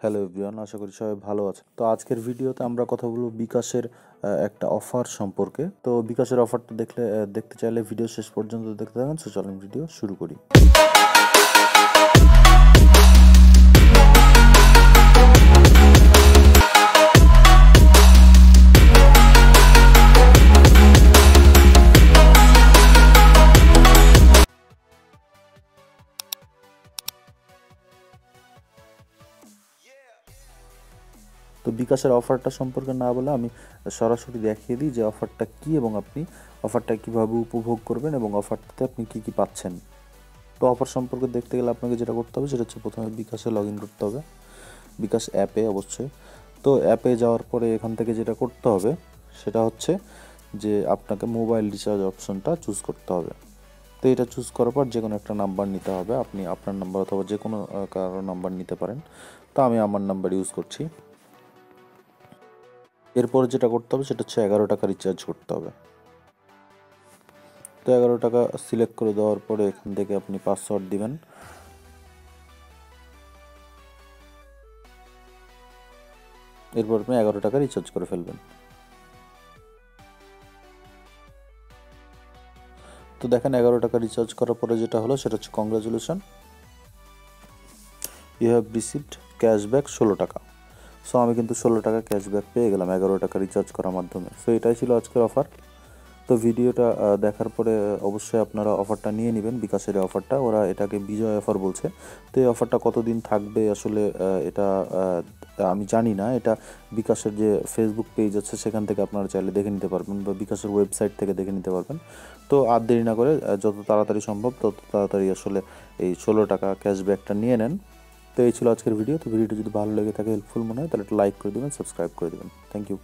Hello everyone, আশা করি সবাই ভালো আছে। তো আজকের ভিডিওতে আমরা কথা বলবো বিকাশের একটা অফার সম্পর্কে। তো বিকাশের অফারটা দেখতে চাইলে ভিডিও শেষ পর্যন্ত দেখতে থাকুন। সো চলুন ভিডিও শুরু করি। তো বিকাশের অফারটা সম্পর্কে না বলে আমি সরাসরি দেখিয়ে দিই যে অফারটা কী এবং আপনি অফারটা কীভাবে উপভোগ করবেন এবং অফারটাতে আপনি কী কী পাচ্ছেন। তো অফার সম্পর্কে দেখতে গেলে আপনাকে যেটা করতে হবে সেটা হচ্ছে প্রথমে বিকাশে লগ ইন করতে হবে, বিকাশ অ্যাপে অবশ্যই। তো অ্যাপে যাওয়ার পরে এখান থেকে যেটা করতে হবে সেটা হচ্ছে যে আপনাকে মোবাইল রিচার্জ অপশনটা চুজ করতে হবে। তো এটা চুজ করার পর যে কোনো একটা নাম্বার নিতে হবে, আপনি আপনার নাম্বার অথবা যে কোনো কারো নাম্বার নিতে পারেন। তো আমি আমার নাম্বার ইউজ করছি। এরপরে যেটা করতে হবে সেটা হচ্ছে 11 টাকা রিচার্জ করতে হবে। তো 11 টাকা সিলেক্ট করে দেওয়ার পরে এখান থেকে আপনি পাসওয়ার্ড দিবেন। এরপর আপনি 11 টাকা রিচার্জ করে ফেলবেন। তো দেখেন 11 টাকা রিচার্জ করার পরে যেটা হলো সেটা হচ্ছে congratulation, you have received cashback 16 টাকা। সো আমি কিন্তু 16 টাকা ক্যাশব্যাক পেয়ে গেলাম 11 টাকা রিচার্জ করার মাধ্যমে। সো এটাই ছিল আজকের অফার। তো ভিডিওটা দেখার পরে অবশ্যই আপনারা অফারটা নিয়ে নেবেন, বিকাশের অফারটা। ওরা এটাকে বিজয় অফার বলছে। তো এই অফারটা কতদিন থাকবে আসলে এটা আমি জানি না। এটা বিকাশের যে ফেসবুক পেজ আছে সেখান থেকে আপনারা চাইলে দেখে নিতে পারবেন বা বিকাশের ওয়েবসাইট থেকে দেখে নিতে পারবেন। তো আর দেরি না করে যত তাড়াতাড়ি সম্ভব তত তাড়াতাড়ি আসলে এই 16 টাকা ক্যাশব্যাকটা নিয়ে নেন। তো এই ছিল আজকের ভিডিও। তো ভিডিওটা যদি ভালো লেগে থাকে, হেল্পফুল মনে হয়, তাহলে একটা লাইক করে দেবেন, সাবস্ক্রাইব করে দেবেন। Thank you.